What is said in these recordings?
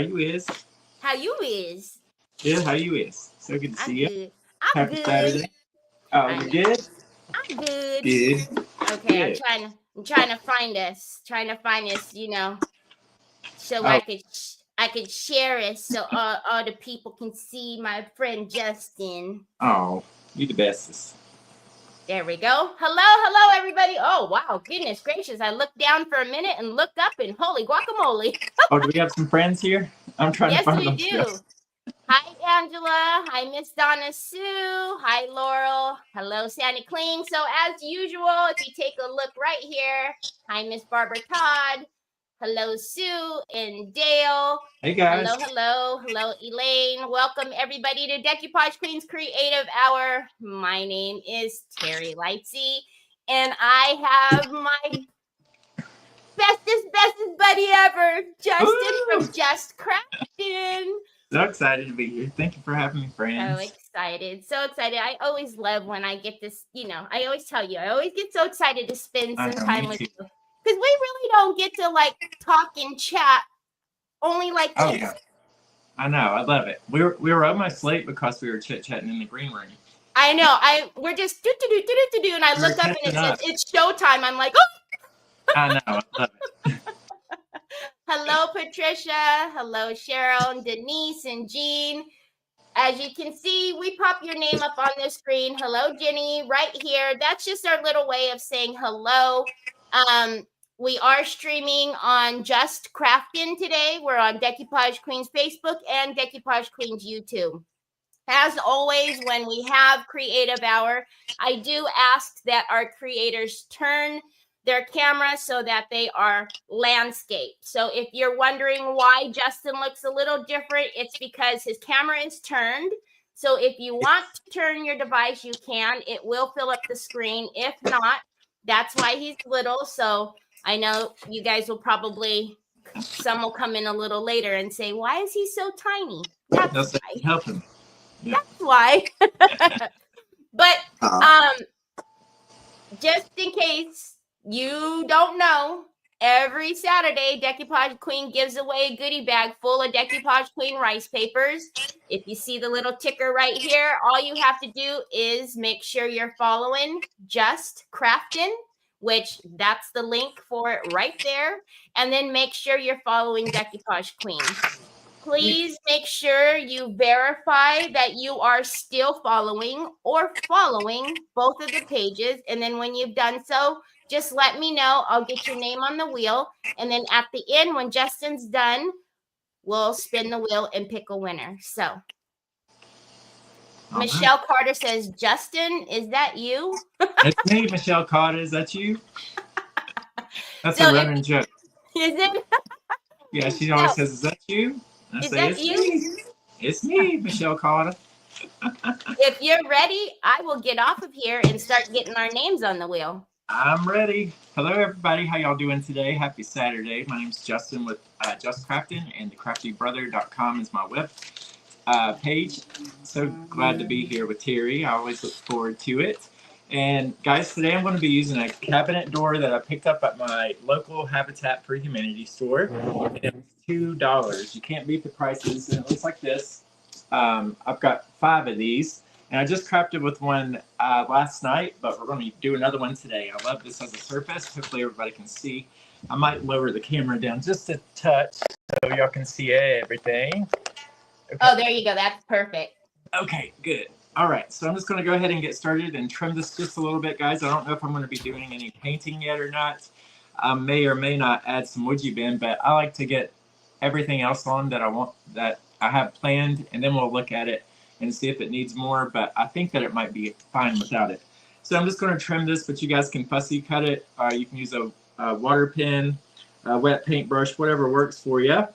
you is? How you is? Good, how you is? So good to I'm see you. good. I'm Happy good. Saturday. Oh, I you know. good? I'm good. Good. Okay, I'm Good. trying to I'm trying to find us. Trying to find us, so Oh, I could share it so all the people can see my friend Justin. oh, you the bestest. There we go. Hello, everybody. Oh wow, goodness gracious. I looked down for a minute and looked up and holy guacamole. Oh, do we have some friends here? I'm trying to Yes, find we them still. do. Hi, Angela. Hi, Miss Donna Sue. Hi, Laurel. Hello, Sandy Kling. So, as usual, if you take a look right here, hi, Miss Barbara Todd. Hello, Sue and Dale. Hey guys. Hello, Elaine. Welcome, everybody, to Decoupage Queen's Creative Hour. My name is Teri Lightsey, and I have my bestest buddy ever, Justin Woo! from Just-Craft-in. So excited to be here. Thank you for having me, So friends. excited. So excited. I always love when I get this, I always tell you, I always get so excited to spend I some know, time me with too. you. Because we really don't get to like talk and chat only like Oh this. yeah. I know, I love it. We were almost late because we were chit-chatting in the green room. I know. We're just do, and I We were look up and it catching says up. it's showtime. I'm like, oh, I know, I love it. hello, Patricia. Hello, Cheryl and Denise and Jean. As you can see, we pop your name up on the screen. Hello, Jenny, right here. That's just our little way of saying hello. We are streaming on Just-Craft-in today. We're on Decoupage Queen's Facebook and Decoupage Queen's YouTube. As always, when we have Creative Hour, I do ask that our creators turn their camera so that they are landscape. So if you're wondering why Justin looks a little different, it's because his camera is turned. So if you want to turn your device, you can. It will fill up the screen. If not, that's why he's little. So I know you guys will probably, some will come in a little later and say, why is he so tiny? That's That's why. helping. Yeah. That's why. But just in case you don't know, every Saturday, Decoupage Queen gives away a goodie bag full of Decoupage Queen rice papers. If you see the little ticker right here, all you have to do is make sure you're following Just-Craft-in, which that's the link for it right there. And then make sure you're following Decoupage Queen. Please make sure you verify that you are still following both of the pages. And then when you've done so, just let me know. I'll get your name on the wheel. And then at the end, when Justin's done, we'll spin the wheel and pick a winner. So Michelle Carter says, Justin, is that you? It's me, Michelle Carter. Is that you? That's a running joke. Is it? Yeah, she always says, is that you? I say, it's me. It's me, Michelle Carter. If you're ready, I will get off of here and start getting our names on the wheel. I'm ready. Hello, everybody. How y'all doing today? Happy Saturday. My name's Justin with Just-Craft-in, and thecraftybrother.com is my web page. So glad to be here with Teri. I always look forward to it. And guys, today I'm going to be using a cabinet door that I picked up at my local Habitat for Humanity store. And it was $2. You can't beat the prices. And it looks like this. I've got 5 of these. And I just crafted with one last night, but we're going to do another one today. I love this as a surface. Hopefully everybody can see. I might lower the camera down just a touch so y'all can see everything. Okay. Oh, there you go. That's perfect. Okay, good. All right, so I'm just going to go ahead and get started and trim this just a little bit, guys. I don't know if I'm going to be doing any painting yet or not. I may or may not add some woodgie bin, but I like to get everything else on that I have planned, and then we'll look at it and see if it needs more, but I think that it might be fine without it. So I'm just going to trim this, but you guys can fussy cut it. You can use a water pen, a wet paintbrush, whatever works for you.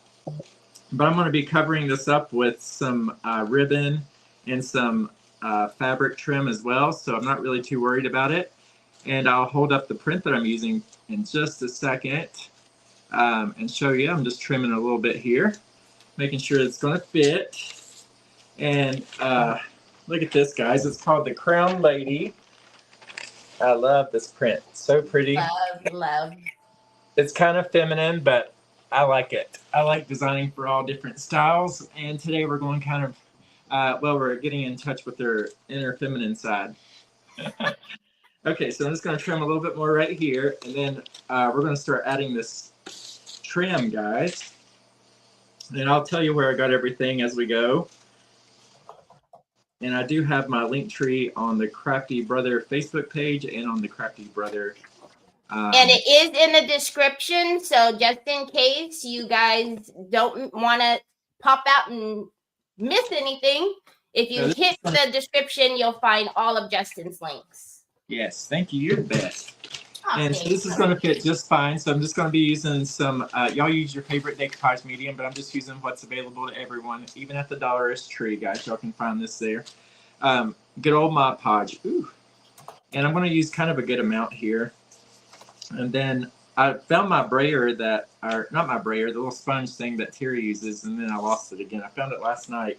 But I'm going to be covering this up with some ribbon and some fabric trim as well, so I'm not really too worried about it. And I'll hold up the print that I'm using in just a second and show you. I'm just trimming a little bit here, making sure it's going to fit. And look at this, guys. It's called the Crown Lady. I love this print. So pretty. Love. It's kind of feminine, but I like it. I like designing for all different styles. And today we're going kind of, we're getting in touch with their inner feminine side. Okay, so I'm just going to trim a little bit more right here. And then we're going to start adding this trim, guys. And I'll tell you where I got everything as we go. And I do have my link tree on the Crafty Brother Facebook page and on the Crafty Brother. And it is in the description. So just in case you guys don't want to pop out and miss anything, if you hit the description, you'll find all of Justin's links. Yes, thank you. You're the best. Oh, and so this is going to fit just fine. So I'm just going to be using some, y'all use your favorite decoupage medium, but I'm just using what's available to everyone. Even at the dollarist tree, guys, y'all can find this there. Good old Mod Podge. Ooh. And I'm going to use kind of a good amount here. And then I found my brayer that, or not my brayer, the little sponge thing that Teri uses, and then I lost it again. I found it last night.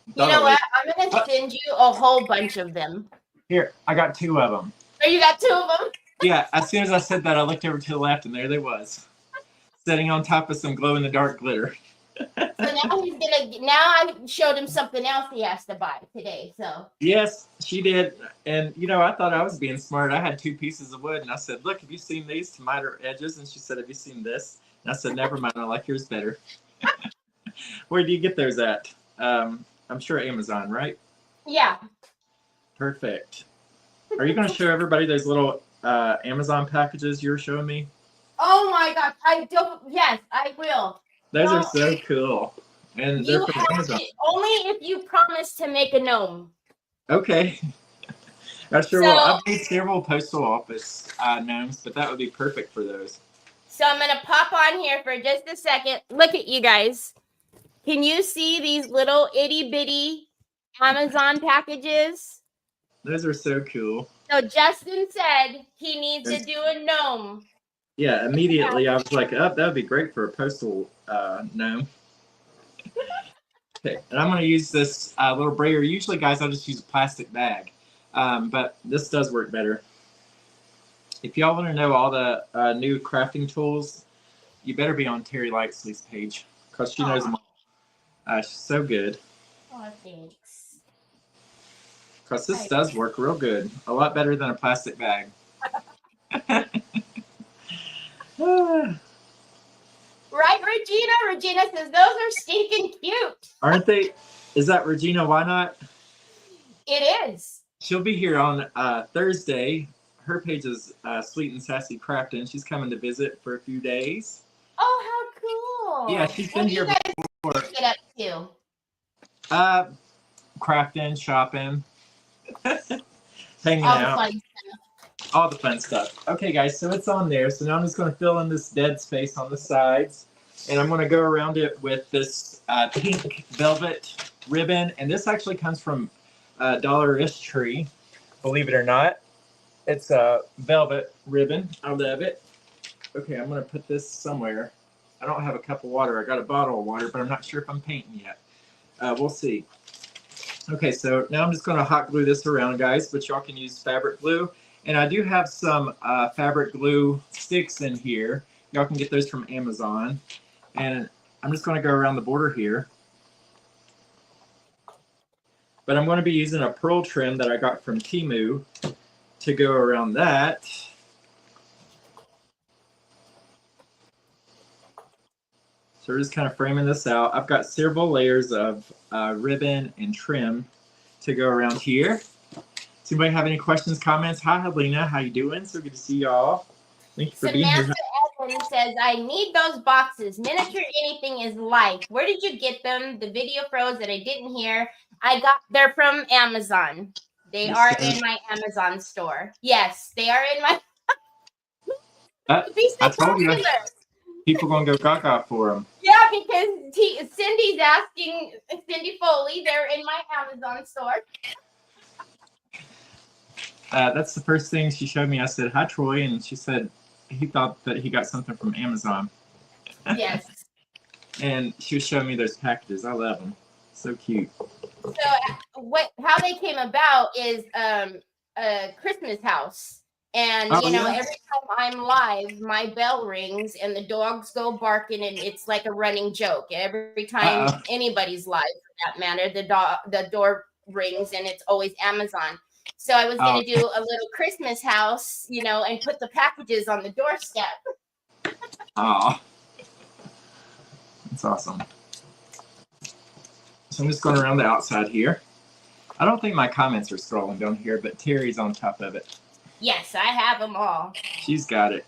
You know what? I'm going to send you a whole bunch of them. Here, I got 2 of them. Oh, you got 2 of them? Yeah, as soon as I said that, I looked over to the left, and there they was, sitting on top of some glow-in-the-dark glitter. So now he's gonna. Now I showed him something else he has to buy today. So yes, she did, and you know I thought I was being smart. I had 2 pieces of wood, and I said, "Look, have you seen these to miter edges?" And she said, "Have you seen this?" And I said, "Never mind. I like yours better." Where do you get those at? I'm sure Amazon, right? Yeah. Perfect. Are you going to show everybody those little Amazon packages you were showing me? Oh my gosh, I don't. Yes, I will. Those are so cool. And they're from Amazon. Only if you promise to make a gnome. Okay. I sure will. I've made several postal office gnomes, but that would be perfect for those. So I'm going to pop on here for just a second. Look at you guys. Can you see these little itty bitty Amazon packages? Those are so cool. So Justin said he needs to do a gnome. Yeah, immediately I was like, oh, that would be great for a postal gnome. Okay, and I'm going to use this little brayer. Usually, guys, I'll just use a plastic bag, but this does work better. If y'all want to know all the new crafting tools, you better be on Teri Lightsey's page because she knows them all. She's so good. Oh, thanks. Because this does work real good. A lot better than a plastic bag. Right, Regina? Regina says, those are stinking cute. Aren't they? Is that Regina? Why not? It is. She'll be here on Thursday. Her page is Sweet and Sassy Craftin'. She's coming to visit for a few days. Oh, how cool. Yeah, she's been here before. Get up to? Crafting, shopping, hanging out. All the fun stuff. Okay, guys, so it's on there. So now I'm just going to fill in this dead space on the sides. And I'm going to go around it with this pink velvet ribbon. And this actually comes from Dollar-ish Tree, believe it or not. It's a velvet ribbon. I love it. Okay, I'm going to put this somewhere. I don't have a cup of water. I got a bottle of water, but I'm not sure if I'm painting yet. We'll see. Okay, so now I'm just going to hot glue this around, guys, but y'all can use fabric glue. And I do have some fabric glue sticks in here. Y'all can get those from Amazon. And I'm just going to go around the border here. But I'm going to be using a pearl trim that I got from Temu to go around that. So we're just kind of framing this out. I've got several layers of ribbon and trim to go around here. Does anybody have any questions, comments? Hi, Helena. How you doing? So good to see y'all. Thank you for being here. Evan says, I need those boxes. Miniature anything is life. Where did you get them? The video froze that I didn't hear. They're from Amazon. They are in my Amazon store. Yes, they are in my. I told you. People gonna go gaga for them. Yeah, because Cindy's asking, Cindy Foley, they're in my Amazon store. That's the first thing she showed me. I said, hi, Troy. And she said he thought that he got something from Amazon. Yes. And she was showing me those packages. I love them. So cute. So how they came about is a Christmas house And Oh, you know, yeah? every time I'm live, my bell rings and the dogs go barking, and it's like a running joke. Every time Uh-oh. anybody's live, for that matter, the door rings, and it's always Amazon. So I was Oh, gonna do a little Christmas house, you know, and put the packages on the doorstep. oh. That's awesome. So I'm just going around the outside here. I don't think my comments are scrolling down here, but Teri's on top of it. Yes, I have them all. She's got it.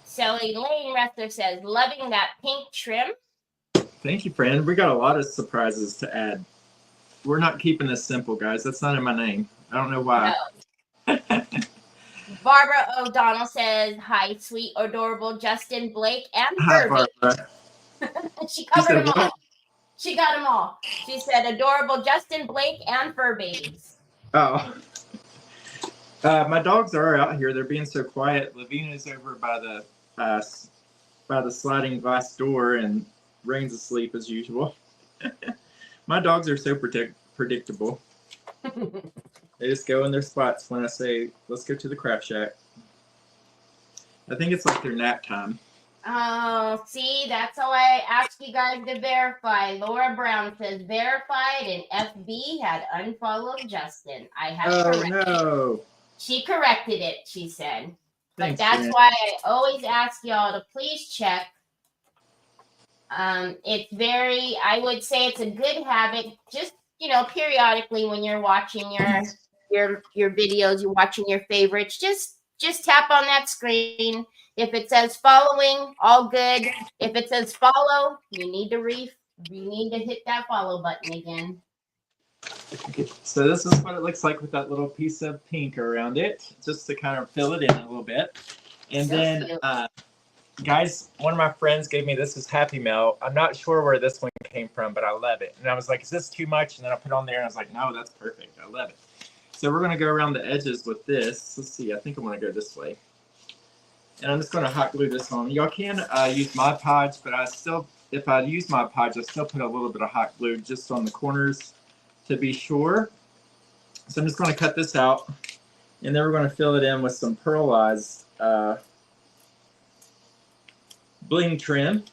So Elaine Wrestler says, loving that pink trim. Thank you, friend. We got a lot of surprises to add. We're not keeping this simple, guys. That's not in my name. I don't know why. No. Barbara O'Donnell says, hi, sweet, adorable Justin, Blake, and Hi, Furby. Barbara. She covered them all. What? She got them all. She said, adorable Justin, Blake, and fur babies. Oh. My dogs are out here. They're being so quiet. Lavina's over by the sliding glass door, and Rain's asleep as usual. My dogs are so predictable. They just go in their spots when I say, let's go to the craft shack. I think it's like their nap time. Oh, see, that's how I asked you guys to verify. Laura Brown says, verified, and FB had unfollowed Justin. I have corrected. No. She corrected it, she said. Thanks, but that's Jen. why I always ask y'all to please check. It's very, I would say it's a good habit. Just, you know, periodically when you're watching your videos, you're watching your favorites, just tap on that screen. If it says following, all good. If it says follow, you need to hit that follow button again. Okay, so this is what it looks like with that little piece of pink around it, just to kind of fill it in a little bit. And So then, cute. guys, one of my friends gave me this as Happy Mail. I'm not sure where this one came from, but I love it. And I was like, is this too much? And then I put it on there, and I was like, no, that's perfect. I love it. So we're going to go around the edges with this. Let's see. I think I'm going to go this way. And I'm just going to hot glue this on. Y'all can use Mod Podge, but if I use Mod Podge, I still put a little bit of hot glue just on the corners to be sure. So I'm just going to cut this out, and then we're going to fill it in with some pearlized bling trim.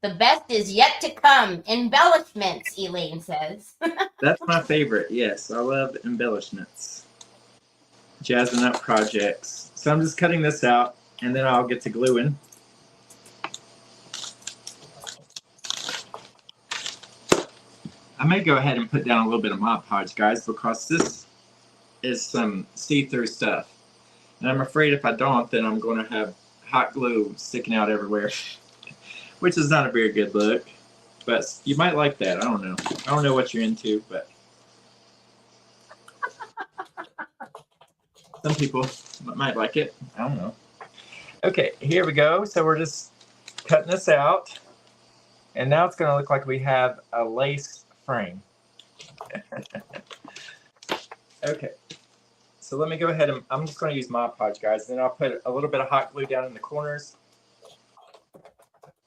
The best is yet to come. Embellishments, Elaine says. That's my favorite. Yes, I love embellishments. Jazzing up projects. So I'm just cutting this out, and then I'll get to gluing. I may go ahead and put down a little bit of Mod Podge, guys, because this is some see-through stuff. And I'm afraid if I don't, then I'm going to have hot glue sticking out everywhere, which is not a very good look. But you might like that. I don't know. I don't know what you're into, but some people might like it. I don't know. Okay, here we go. So we're just cutting this out. And now it's going to look like we have a lace frame. Okay. So let me go ahead and I'm just going to use Mod Podge, guys. Then I'll put a little bit of hot glue down in the corners.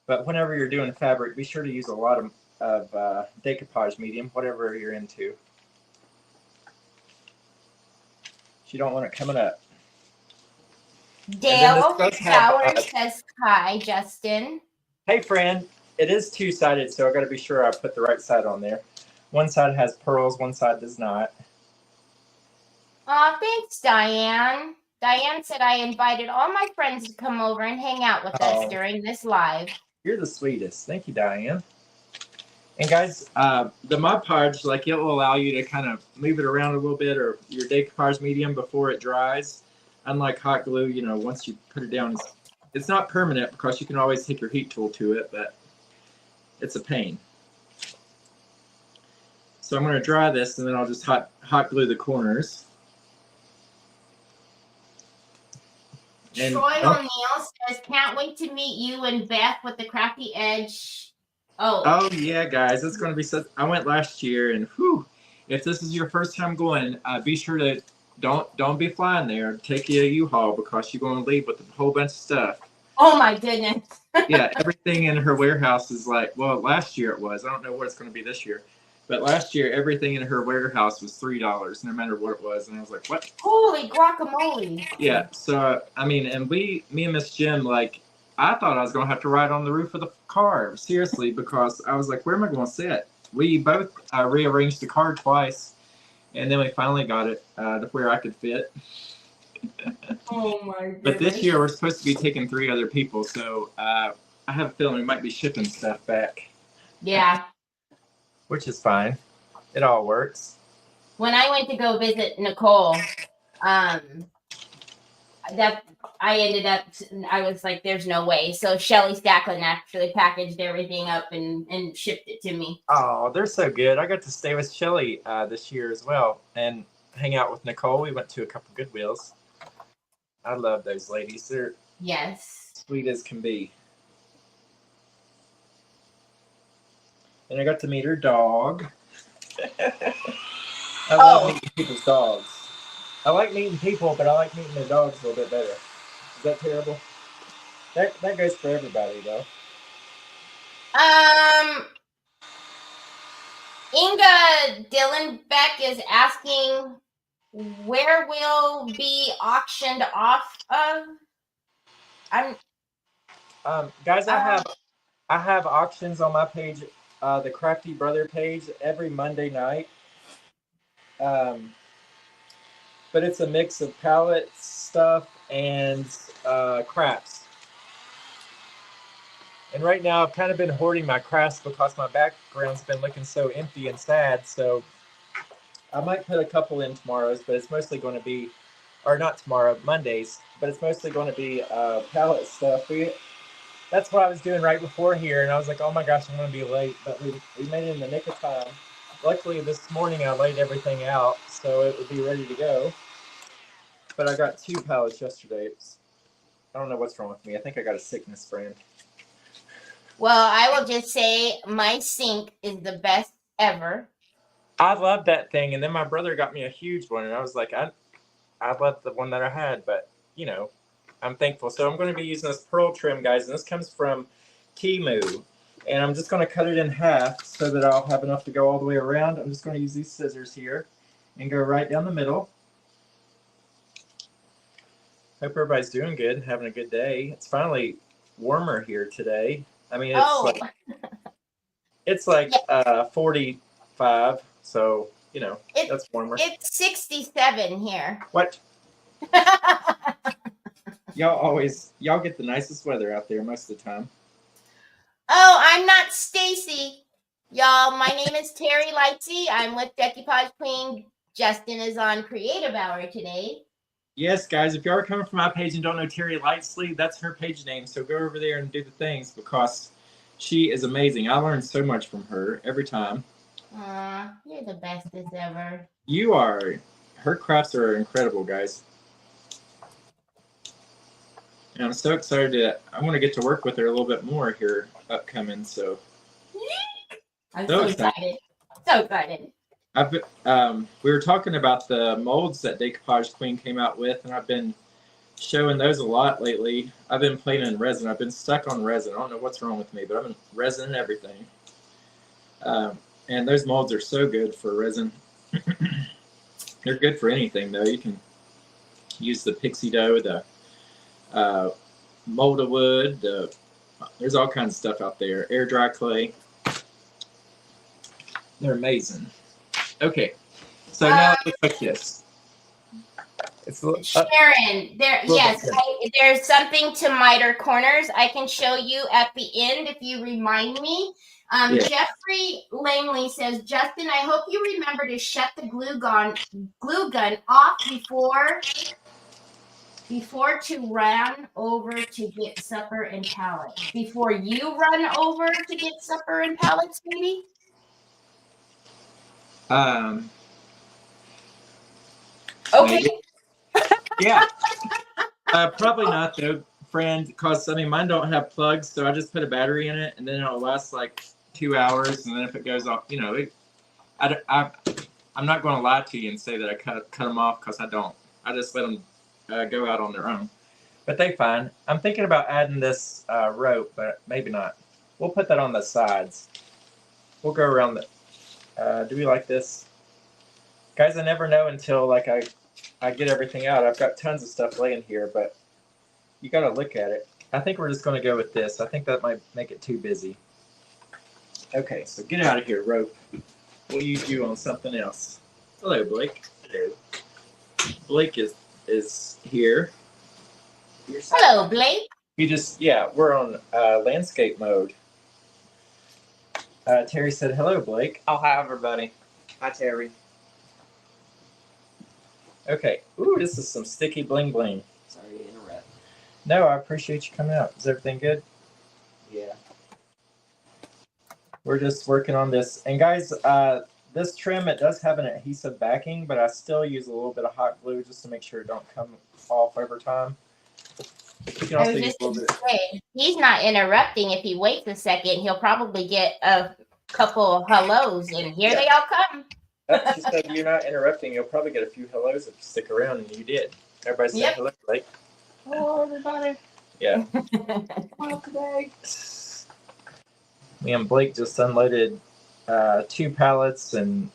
But whenever you're doing fabric, be sure to use a lot of decoupage medium, whatever you're into. You don't want it coming up. Dale Towers says, hi, Justin. Hey, friend. It is two-sided, so I got to be sure I put the right side on there. One side has pearls, one side does not. Aw, thanks, Diane. Diane said I invited all my friends to come over and hang out with us during this live. You're the sweetest. Thank you, Diane. And guys, the Mod Podge, like, it will allow you to kind of move it around a little bit, or your decoupage medium before it dries. Unlike hot glue, you know, once you put it down, it's not permanent because you can always take your heat tool to it, but it's a pain. So I'm going to dry this, and then I'll just hot glue the corners. And Troy O'Neill says, can't wait to meet you and Beth with the Crafty Edge. Oh yeah, guys, it's going to be such. I went last year, and whew, if this is your first time going, be sure to don't be flying there. Take you a U-Haul because you're going to leave with a whole bunch of stuff. Oh my goodness. Yeah, everything in her warehouse is like, well, last year it was. I don't know what it's going to be this year. But last year, everything in her warehouse was $3, no matter what it was. And I was like, what? Holy guacamole. Yeah. So, I mean, and me and Miss Jim, like, I thought I was going to have to ride on the roof of the car, seriously, because I was like, where am I going to sit? We both rearranged the car twice, and then we finally got it to where I could fit. Oh my goodness. But this year, we're supposed to be taking 3 other people, so I have a feeling we might be shipping stuff back. Yeah. Which is fine. It all works. When I went to go visit Nicole, I was like, there's no way. So Shelly Stacklin actually packaged everything up and shipped it to me. Oh, they're so good. I got to stay with Shelly this year as well and hang out with Nicole. We went to a couple Goodwills. I love those ladies. They're sweet as can be. And I got to meet her dog. I love meeting people's dogs. I like meeting people, but I like meeting their dogs a little bit better. Is that terrible? That goes for everybody, though. Inga Dillenbeck is asking, where will be auctioned off of? Guys, I have auctions on my page, the Crafty Brother page, every Monday night. But it's a mix of palette stuff and crafts. And right now, I've kind of been hoarding my crafts because my background's been looking so empty and sad. So I might put a couple in tomorrow's, but it's mostly going to be, or not tomorrow, Mondays, but it's mostly going to be palette stuff. That's what I was doing right before here, and I was like, oh my gosh, I'm going to be late. But we made it in the nick of time. Luckily, this morning I laid everything out, so it would be ready to go. But I got 2 pallets yesterday. I don't know what's wrong with me. I think I got a sickness brand. Well, I will just say my sink is the best ever. I love that thing, and then my brother got me a huge one, and I was like, I love the one that I had, but, you know, I'm thankful. So I'm going to be using this pearl trim, guys, and this comes from Temu. And I'm just going to cut it in half so that I'll have enough to go all the way around. I'm just going to use these scissors here and go right down the middle. Hope everybody's doing good and having a good day. It's finally warmer here today. I mean, it's like 45, so, you know, that's warmer. It's 67 here. What? Y'all get the nicest weather out there most of the time. Oh, I'm not Stacy. Y'all, my name is Teri Lightsey. I'm with Decoupage Queen. Justin is on Creative Hour today. Yes, guys, if you are coming from my page and don't know Teri Lightsey, that's her page name. So go over there and do the things because she is amazing. I learn so much from her every time. You're the bestest ever. You are. Her crafts are incredible, guys. And I'm so excited I want to get to work with her a little bit more here upcoming. So I'm so excited. So excited. We were talking about the molds that Decoupage Queen came out with, and I've been showing those a lot lately. I've been playing in resin. I've been stuck on resin. I don't know what's wrong with me, but I've been resin everything. And those molds are so good for resin. They're good for anything, though. You can use the pixie dough, the molded wood. There's all kinds of stuff out there. Air dry clay. They're amazing. Okay, so now it looks like this. It's Sharon, there's something to miter corners. I can show you at the end if you remind me. Jeffrey Langley says, Justin, I hope you remember to shut the glue gun off before to run over to get supper and pallets. Before you run over to get supper and pallets, maybe? Okay. Yeah. Probably not though, friend, because I mean mine don't have plugs, so I just put a battery in it and then it'll last like 2 hours, and then if it goes off, you know, I'm not going to lie to you and say that I cut them off, because I don't. I just let them go out on their own. But they fine. I'm thinking about adding this rope, but maybe not. We'll put that on the sides. We'll go around Do we like this? Guys, I never know until like I get everything out. I've got tons of stuff laying here, but you got to look at it. I think we're just going to go with this. I think that might make it too busy. Okay, so get out of here, rope. We'll use you on something else. Hello, Blake. Hello. Blake is here. Hello, Blake. We're on landscape mode. Terry said, hello, Blake. Oh, hi, everybody. Hi, Terry. Okay. Ooh, this is some sticky bling bling. Sorry to interrupt. No, I appreciate you coming out. Is everything good? Yeah. We're just working on this. And guys, this trim, it does have an adhesive backing, but I still use a little bit of hot glue just to make sure it don't come off over time. You can also use a little bit. He's not interrupting. If he waits a second, he'll probably get a couple of hellos, and here they all come. She said you're not interrupting. You'll probably get a few hellos if you stick around, and you did. Everybody said hello, Blake. Hello, everybody. Yeah. Hello, today. Me and Blake just unloaded 2 pallets and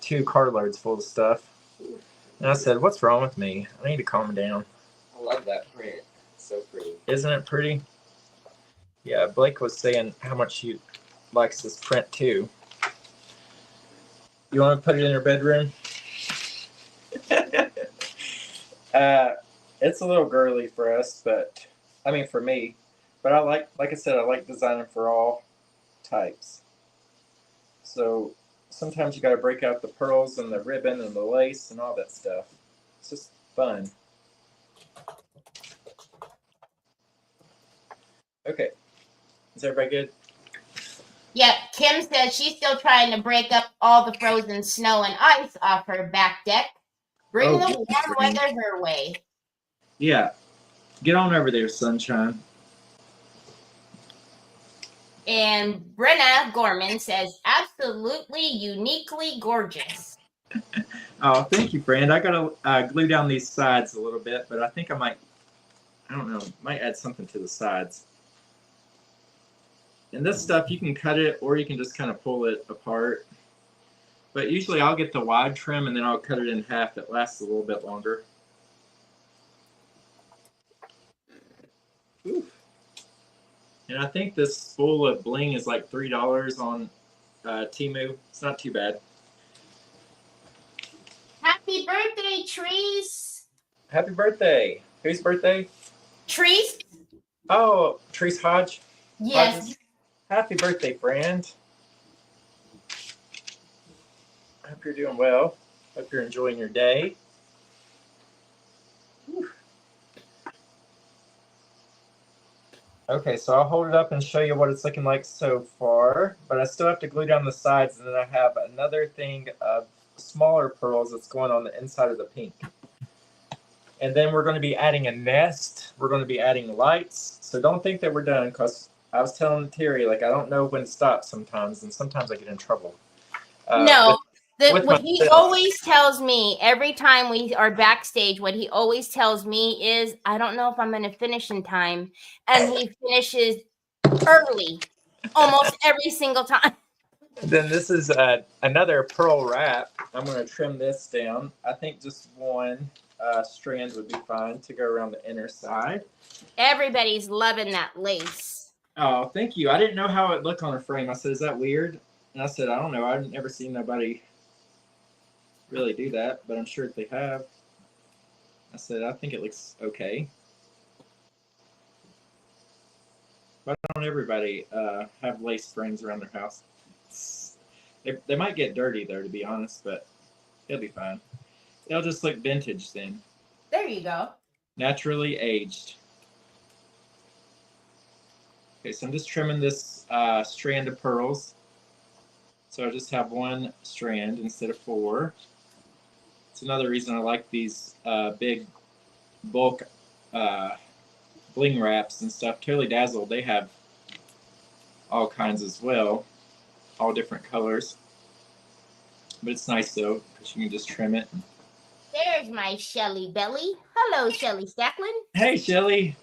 2 carloads full of stuff. And I said, what's wrong with me? I need to calm down. I love that print. It's so pretty. Isn't it pretty? Yeah, Blake was saying how much he likes this print too. You want to put it in your bedroom? It's a little girly for us, but I mean for me. But I like I said, I like designing for all types. So sometimes you got to break out the pearls and the ribbon and the lace and all that stuff. It's just fun. Okay. Is everybody good? Yep. Kim says she's still trying to break up all the frozen snow and ice off her back deck. Bring the warm weather her way. Yeah. Get on over there, sunshine. And Brenna Gorman says, absolutely uniquely gorgeous. Oh, thank you, Brand. I got to glue down these sides a little bit, but I think I don't know, might add something to the sides. And this stuff, you can cut it or you can just kind of pull it apart. But usually I'll get the wide trim and then I'll cut it in half. It lasts a little bit longer. Ooh. And I think this spool of bling is like $3 on Temu. It's not too bad. Happy birthday, Trees. Happy birthday. Whose birthday? Trees. Oh, Trees Hodge. Yes. Hodges. Happy birthday, friend. I hope you're doing well. Hope you're enjoying your day. Whew. Okay, so I'll hold it up and show you what it's looking like so far, but I still have to glue down the sides, and then I have another thing of smaller pearls that's going on the inside of the pink. And then we're going to be adding a nest. We're going to be adding lights. So don't think that we're done, because I was telling Terry, like, I don't know when to stop sometimes, and sometimes I get in trouble. No. What he always tells me every time we are backstage, what he always tells me is, I don't know if I'm going to finish in time. And he finishes early almost every single time. Then this is another pearl wrap. I'm going to trim this down. I think just one strand would be fine to go around the inner side. Everybody's loving that lace. Oh, thank you. I didn't know how it looked on a frame. I said, is that weird? And I said, I don't know. I've never seen nobody really do that, but I'm sure if they have. I said, I think it looks okay. Why don't everybody have lace frames around their house? They might get dirty, though, to be honest, but it'll be fine. They'll just look vintage then. There you go. Naturally aged. Okay, so I'm just trimming this strand of pearls. So I just have one strand instead of 4. It's another reason I like these big bulk bling wraps and stuff. Totally Dazzled, they have all kinds as well, all different colors. But it's nice though, because you can just trim it. There's my Shelly Belly. Hello, Shelly Stacklin. Hey, Shelly.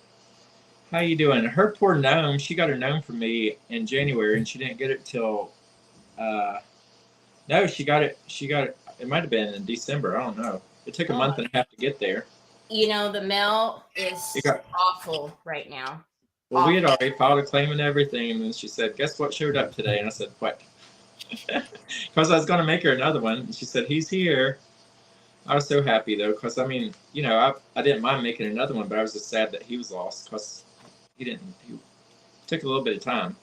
How you doing? Her poor gnome, she got her gnome from me in January, and she didn't get it till No, she got it. It might have been in December. I don't know. It took a month and a half to get there. You know, the mail is got- awful right now. Well, we had already filed a claim and everything, and then she said, "Guess what showed up today?" And I said, "What?" Because I was going to make her another one. And she said, "He's here." I was so happy though, because I mean, you know, I didn't mind making another one, but I was just sad that he was lost because he took a little bit of time.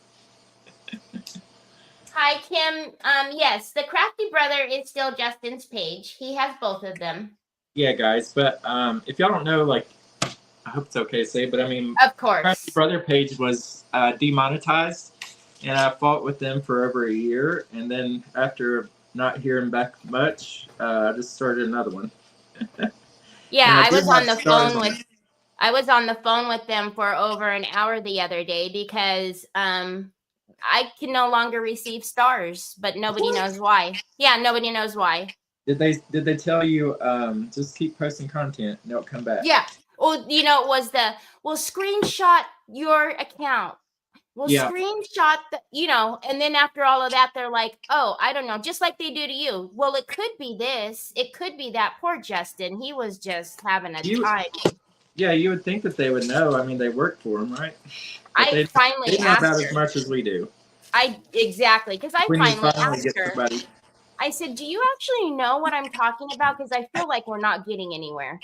Hi, Kim. Yes, the Crafty Brother is still Justin's page. He has both of them. Yeah, guys, but if y'all don't know, like, I hope it's okay to say, but I mean, of course, Crafty Brother page was demonetized, and I fought with them for over a year, and then after not hearing back much, I just started another one. Yeah, I was on the phone with them for over an hour the other day because I can no longer receive stars, but nobody knows why. Yeah, nobody knows why. Did they tell you just keep posting content and it'll come back? Yeah. Well, you know, it was screenshot your account. Screenshot the, you know, and then after all of that, they're like, oh, I don't know, just like they do to you. Well, it could be this, it could be that. Poor Justin, he was just having a time. Yeah, you would think that they would know. I mean, they work for him, right? But I finally asked about as much as we do. Exactly, because I finally asked her. Somebody. I said, do you actually know what I'm talking about? Because I feel like we're not getting anywhere.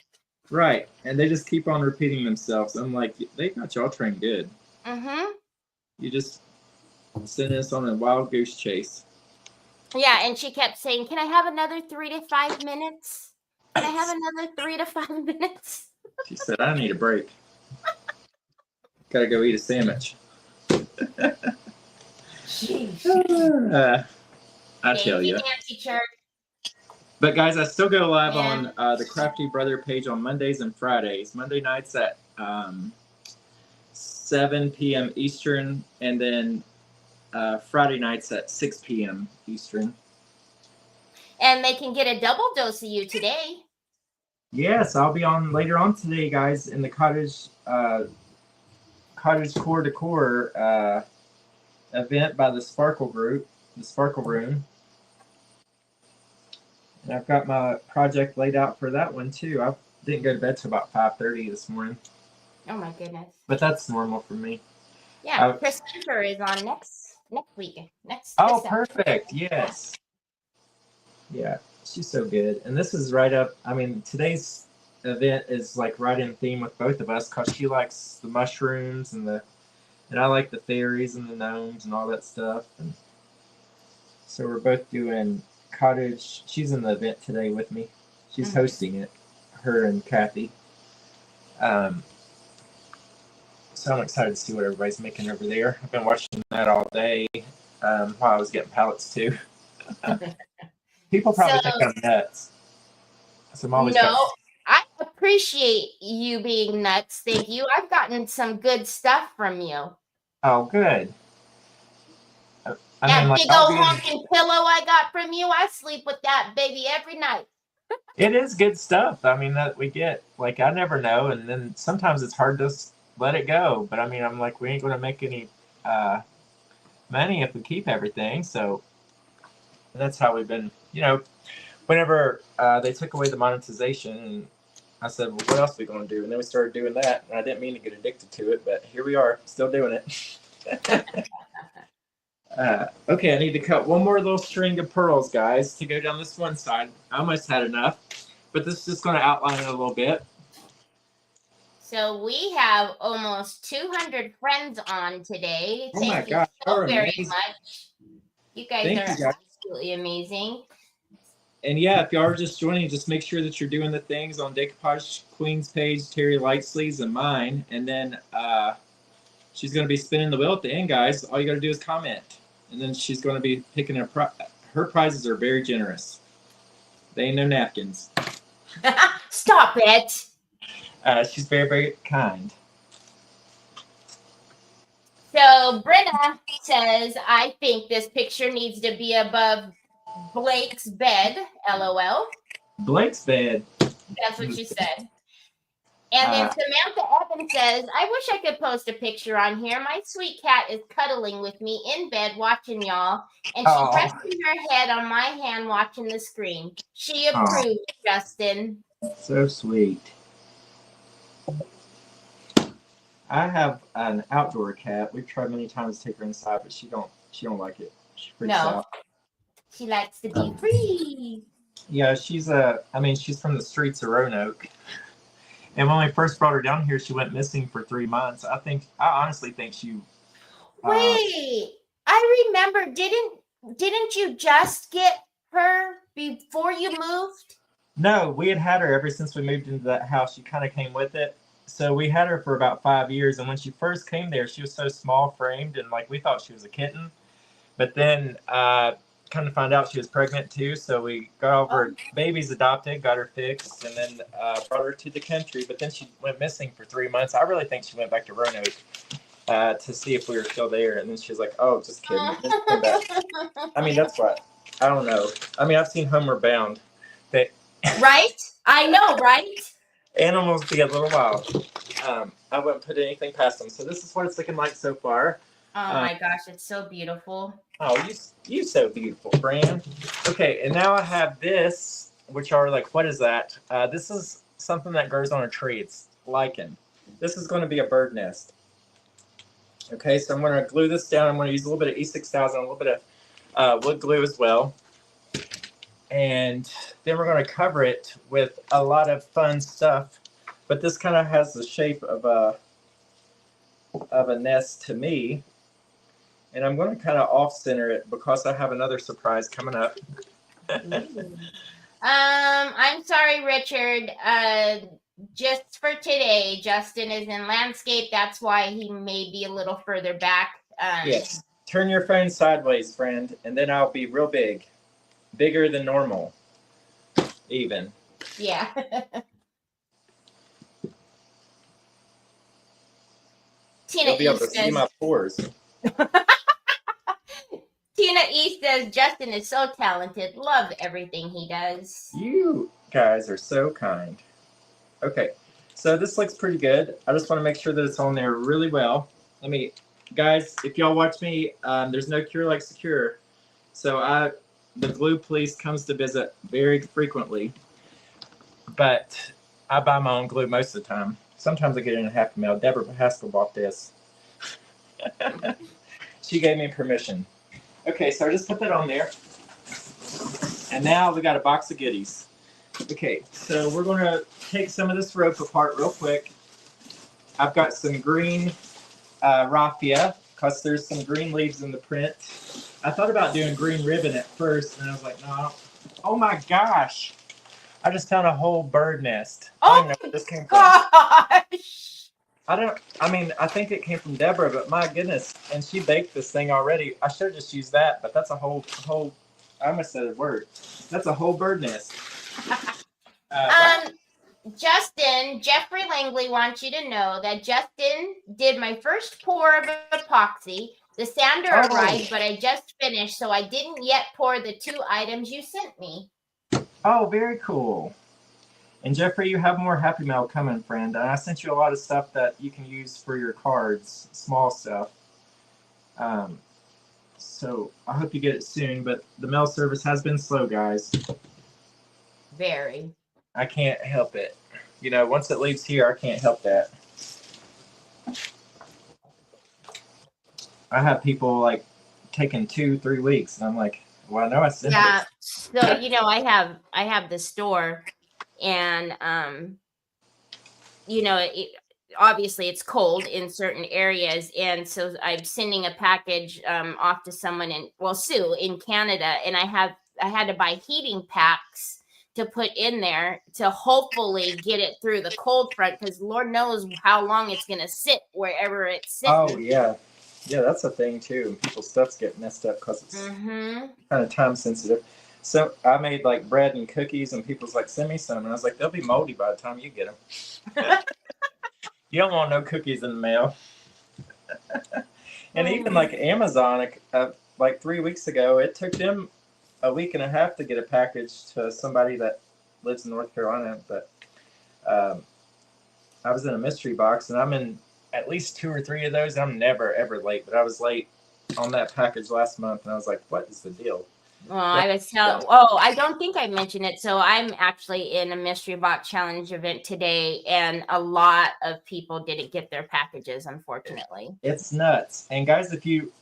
Right, and they just keep on repeating themselves. I'm like, they got y'all trained good. Mm-hmm. You just send us on a wild goose chase. Yeah, and she kept saying, can I have another 3 to 5 minutes? Can I have another 3 to 5 minutes? She said, I need a break. Gotta go eat a sandwich. I tell you. But guys, I still go live on the Crafty Brother page on Mondays and Fridays. Monday nights at 7 p.m. Eastern, and then Friday nights at 6 p.m. Eastern. And they can get a double dose of you today. Yes, I'll be on later on today, guys, in the cottage core decor event by the Sparkle Group, the Sparkle Room. And I've got my project laid out for that one too. I didn't go to bed till about 5:30 this morning. Oh my goodness! But that's normal for me. Yeah, Chris Hunter is on next week. Oh, perfect! Yes. Yeah, she's so good. And this is right up. I mean, today's event is like right in theme with both of us because she likes the mushrooms and I like the fairies and the gnomes and all that stuff. And so we're both doing cottage. She's in the event today with me. She's hosting it, her and Kathy. So I'm excited to see what everybody's making over there. I've been watching that all day while I was getting pallets too. People probably think I'm nuts. So I'm always I appreciate you being nuts. Thank you. I've gotten some good stuff from you. Oh, good. That big old honking pillow I got from you, I sleep with that baby every night. It is good stuff. I mean, that we get. Like, I never know. And then sometimes it's hard to let it go. But I mean, I'm like, we ain't going to make any money if we keep everything. So that's how we've been, you know, whenever they took away the monetization, and I said, well, what else are we going to do? And then we started doing that. And I didn't mean to get addicted to it, but here we are, still doing it. Okay, I need to cut one more little string of pearls, guys, to go down this one side. I almost had enough, but this is just going to outline it a little bit. So we have almost 200 friends on today. Oh my gosh, so very much. You guys are absolutely amazing. And yeah, if y'all are just joining, just make sure that you're doing the things on Decoupage Queen's page, Teri Lightsey's, and mine. And then she's going to be spinning the wheel at the end, guys. All you got to do is comment. And then she's going to be picking her prizes are very generous. They ain't no napkins. Stop it. She's very, very kind. So Brenna says, I think this picture needs to be above Blake's bed. LOL. Blake's bed. That's what she said. And then Samantha Evans says, I wish I could post a picture on here. My sweet cat is cuddling with me in bed watching y'all. And she's resting her head on my hand watching the screen. She approved, Justin. So sweet. I have an outdoor cat. We've tried many times to take her inside, but she don't like it. She freaks out. She likes to be free. Yeah, she's from the streets of Roanoke. And when we first brought her down here, she went missing for 3 months. I honestly think she. Wait, I remember. Didn't you just get her before you moved? No, we had her ever since we moved into that house. She kind of came with it. So we had her for about 5 years. And when she first came there, she was so small framed and like we thought she was a kitten. But then kind of find out she was pregnant too. So we got over babies adopted, got her fixed, and then brought her to the country. But then she went missing for 3 months. I really think she went back to Roanoke to see if we were still there. And then she was like, oh, just kidding. I mean, that's what, I don't know. I mean, I've seen Homeward Bound. Right? I know, right? Animals get a little wild. I wouldn't put anything past them. So this is what it's looking like so far. Oh my gosh, it's so beautiful. Oh, you so beautiful, Fran. Okay, and now I have this, which are like, what is that? This is something that grows on a tree. It's lichen. This is going to be a bird nest. Okay, so I'm going to glue this down. I'm going to use a little bit of E6000, a little bit of wood glue as well. And then we're going to cover it with a lot of fun stuff. But this kind of has the shape of a nest to me. And I'm going to kind of off-center it because I have another surprise coming up. I'm sorry, Richard. Just for today, Justin is in landscape. That's why he may be a little further back. Yes. Turn your phone sideways, friend, and then I'll be real big. Bigger than normal, even. Yeah. Tina You'll be able to see my pores. Tina E says, Justin is so talented. Love everything he does. You guys are so kind. Okay, so this looks pretty good. I just want to make sure that it's on there really well. Guys, if y'all watch me, there's no cure like secure. So the glue police comes to visit very frequently, but I buy my own glue most of the time. Sometimes I get it in a Happy Mail. Deborah Haskell bought this. She gave me permission. Okay, so I just put that on there. And now we got a box of goodies. Okay, so we're going to take some of this rope apart real quick. I've got some green raffia because there's some green leaves in the print. I thought about doing green ribbon at first, and I was like, no. Oh my gosh. I just found a whole bird nest. I don't know where this came from. Gosh. I think it came from Deborah, but my goodness. And she baked this thing already. I should have just used that, but that's a whole, I almost said a word. That's a whole bird nest. Justin, Jeffrey Langley wants you to know that Justin did my first pour of epoxy. The sander arrived, but I just finished, so I didn't yet pour the 2 items you sent me. Oh, very cool. And Jeffrey, you have more Happy Mail coming, friend. And I sent you a lot of stuff that you can use for your cards, small stuff. So I hope you get it soon, but the mail service has been slow, guys. Very. I can't help it. Once it leaves here, I can't help that. I have people like taking 2-3 weeks, and I'm like, well, I know I sent it. So I have the store, and obviously it's cold in certain areas, and so I'm sending a package off to someone Sue in Canada, and I had to buy heating packs to put in there to hopefully get it through the cold front, because Lord knows how long it's going to sit wherever it's sitting. Oh, yeah. Yeah, that's a thing, too. People's stuff's getting messed up because it's kind of time sensitive. So I made, like, bread and cookies, and people's like, send me some. And I was like, they'll be moldy by the time you get them. You don't want no cookies in the mail. And even, like, Amazon, like 3 weeks ago, it took them a week and a half to get a package to somebody that lives in North Carolina. But I was in a mystery box, and I'm in at least 2 or 3 of those. I'm never ever late, but I was late on that package last month, and I was like, "What is the deal?" Well, I don't think I mentioned it. So I'm actually in a mystery box challenge event today, and a lot of people didn't get their packages, unfortunately. It's nuts. And guys, if you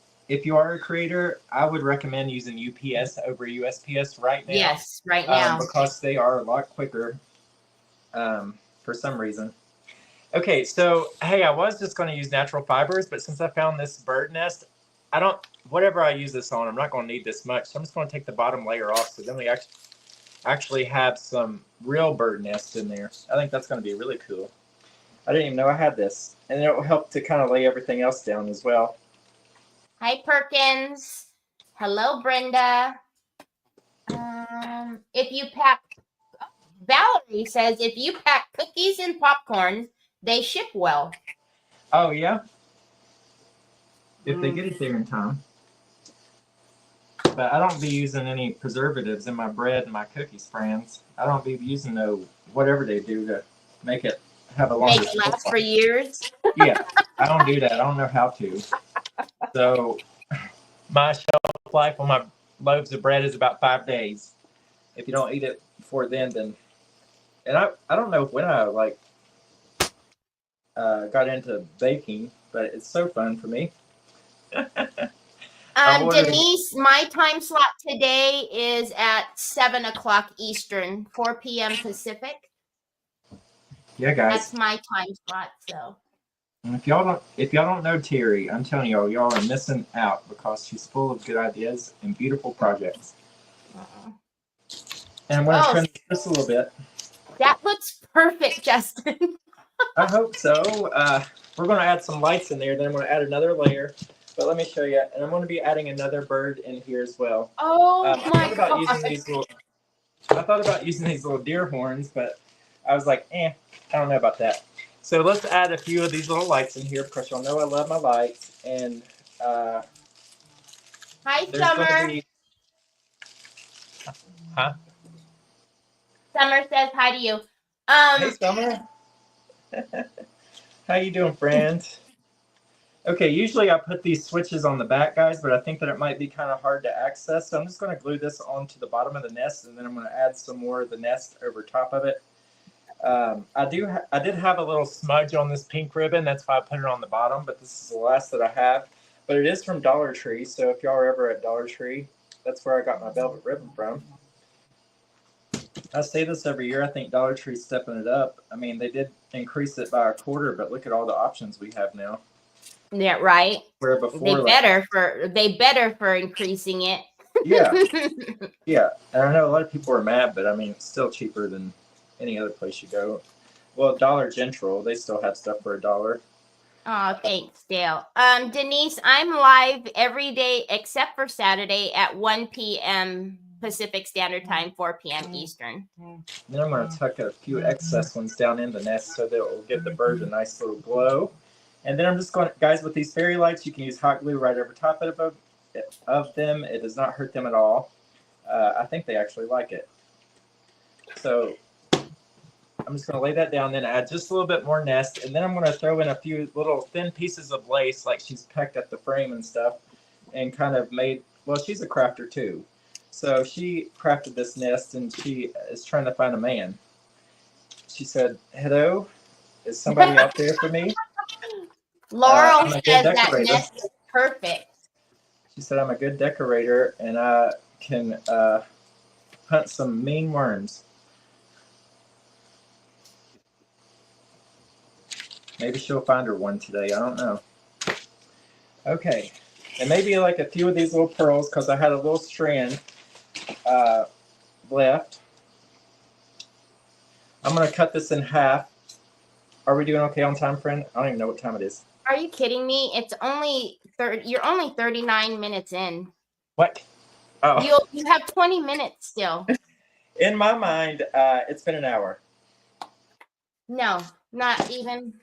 are a creator, I would recommend using UPS over USPS right now. Yes, right now. Because they are a lot quicker for some reason. Okay, so hey, I was just going to use natural fibers, but since I found this bird nest, whatever I use this on, I'm not going to need this much. So I'm just going to take the bottom layer off, so then we actually have some real bird nests in there. I think that's going to be really cool. I didn't even know I had this, and it will help to kind of lay everything else down as well. Hi, Perkins. Hello, Brenda. If you pack, Valerie says, if you pack cookies and popcorn, they ship well. Oh, yeah? If they get it there in time. But I don't be using any preservatives in my bread and my cookies, friends. I don't be using whatever they do to make it have a longer Make it last for years. Yeah, I don't do that. I don't know how to. So my shelf life on my loaves of bread is about 5 days. If you don't eat it before then. And I don't know when I got into baking, but it's so fun for me. Denise, my time slot today is at 7 o'clock Eastern, 4 p.m. Pacific. Yeah, guys. That's my time slot. So, and if y'all don't know Teri, I'm telling y'all are missing out because she's full of good ideas and beautiful projects. And I'm going to trim this a little bit. That looks perfect, Justin. I hope so. We're going to add some lights in there. Then I'm going to add another layer. But let me show you. And I'm going to be adding another bird in here as well. Oh, my God. I thought about using these little deer horns, but I was like, I don't know about that. So let's add a few of these little lights in here because y'all know I love my lights. And hi, Summer. Huh? Summer says hi to you. Hey, Summer. How you doing, friend? Okay, usually I put these switches on the back, guys, but I think that it might be kind of hard to access. So I'm just going to glue this onto the bottom of the nest, and then I'm going to add some more of the nest over top of it. I did have a little smudge on this pink ribbon. That's why I put it on the bottom, but this is the last that I have. But it is from Dollar Tree, so if y'all are ever at Dollar Tree, that's where I got my velvet ribbon from. I say this every year. I think Dollar Tree's stepping it up. I mean, they did increase it by a quarter, but look at all the options we have now. Yeah, right. Where before they better for increasing it. Yeah. Yeah. And I know a lot of people are mad, but I mean, it's still cheaper than any other place you go. Well, Dollar General, they still have stuff for $1. Oh, thanks, Dale. Denise, I'm live every day except for Saturday at 1 p.m. Pacific Standard Time, 4 p.m. Eastern. Then I'm going to tuck a few excess ones down in the nest so that it will give the bird a nice little glow. And then I'm just going to, guys, with these fairy lights, you can use hot glue right over top of them. It does not hurt them at all. I think they actually like it. So I'm just going to lay that down, then add just a little bit more nest. And then I'm going to throw in a few little thin pieces of lace, like she's pecked at the frame and stuff, and kind of made, well, she's a crafter too. So she crafted this nest, and she is trying to find a man. She said, hello, is somebody out there for me? Laurel says that nest is perfect. She said, I'm a good decorator, and I can hunt some mean worms. Maybe she'll find her one today. I don't know. Okay. And maybe like a few of these little pearls, because I had a little strand left. I'm going to cut this in half. Are we doing okay on time, friend? I don't even know what time it is. Are you kidding me? It's only you're only 39 minutes in. What? Oh. You have 20 minutes still. In my mind, it's been an hour. No, not even.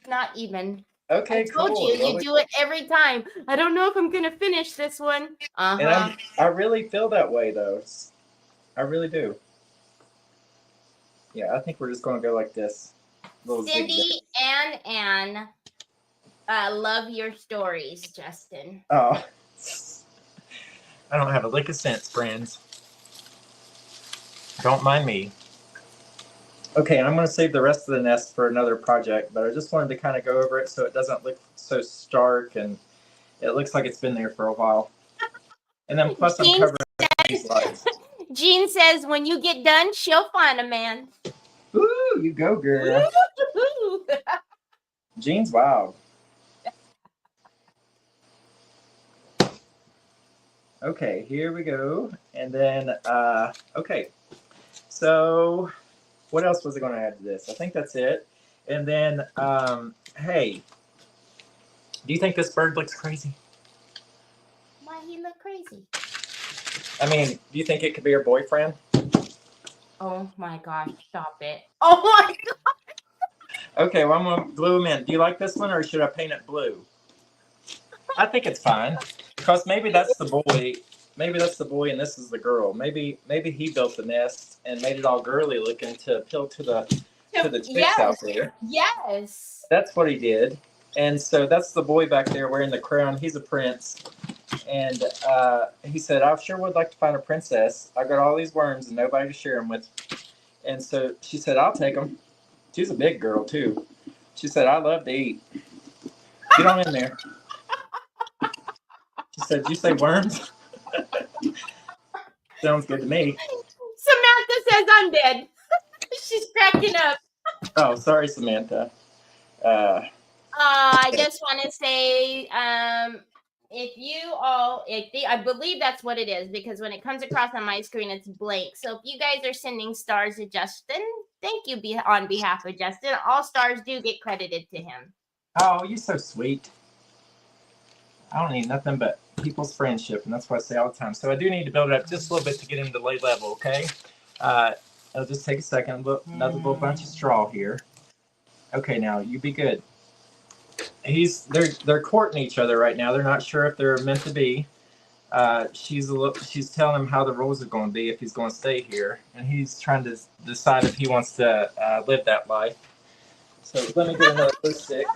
Okay, I told cool. you do it every time. I don't know if I'm gonna finish this one. And I really feel that way though. I really do. Yeah, I think we're just gonna go like this. Little Cindy zigzag. and Ann love your stories, Justin. Oh, I don't have a lick of sense, friends. Don't mind me. Okay, I'm going to save the rest of the nest for another project, but I just wanted to kind of go over it so it doesn't look so stark and it looks like it's been there for a while. And then plus I'm covering these lights. Jean says, when you get done, she'll find a man. Ooh, you go, girl. Jean's wild. Okay, here we go. And then, okay. So what else was I going to add to this? I think that's it. And then, hey, do you think this bird looks crazy? Why he look crazy? I mean, do you think it could be her boyfriend? Oh my gosh, stop it. Oh my god. Okay, well, I'm going to glue them in. Do you like this one or should I paint it blue? I think it's fine because maybe that's the boy. Maybe that's the boy and this is the girl. Maybe he built the nest and made it all girly looking to appeal to the chicks out there. Yes. That's what he did. And so that's the boy back there wearing the crown. He's a prince. And he said, I sure would like to find a princess. I got all these worms and nobody to share them with. And so she said, I'll take them. She's a big girl, too. She said, I love to eat. Get on in there. She said, did you say worms? Sounds good to me. Samantha says I'm dead. She's cracking up. Oh, sorry, Samantha. I just want to say, I believe that's what it is because when it comes across on my screen, it's blank. So if you guys are sending stars to Justin, thank you on behalf of Justin. All stars do get credited to him. Oh, you're so sweet. I don't need nothing but people's friendship, and that's what I say all the time. So I do need to build it up just a little bit to get him to lay level, okay? It'll just take a second. Look, another little bunch of straw here. Okay, now you be good. They're courting each other right now. They're not sure if they're meant to be. She's telling him how the rules are going to be if he's going to stay here, and he's trying to decide if he wants to live that life. So let me get another glue stick.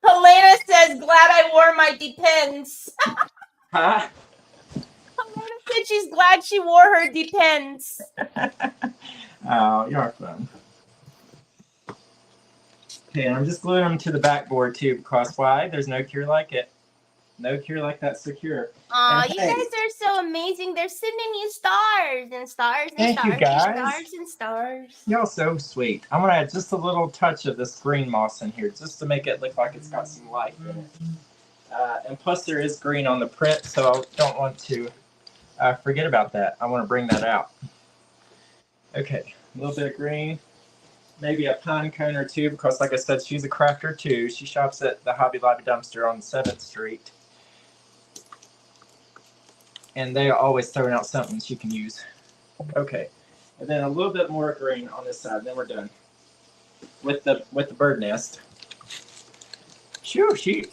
Helena says, glad I wore my Depends. Huh? Helena said she's glad she wore her Depends. Oh, you're fun. Okay, and I'm just gluing them to the backboard too because why? There's no cure like it. No cure like that secure. Oh, you guys are so amazing. They're sending you stars and stars and Thank stars you, guys. and stars and stars. Y'all so sweet. I'm gonna add just a little touch of this green moss in here just to make it look like it's got some life in it. And plus there is green on the print, so I don't want to forget about that. I want to bring that out. Okay, a little bit of green. Maybe a pine cone or two because like I said, she's a crafter too. She shops at the Hobby Lobby dumpster on 7th Street. And they are always throwing out something she can use. Okay, and then a little bit more green on this side. Then we're done with the bird nest. Phew, she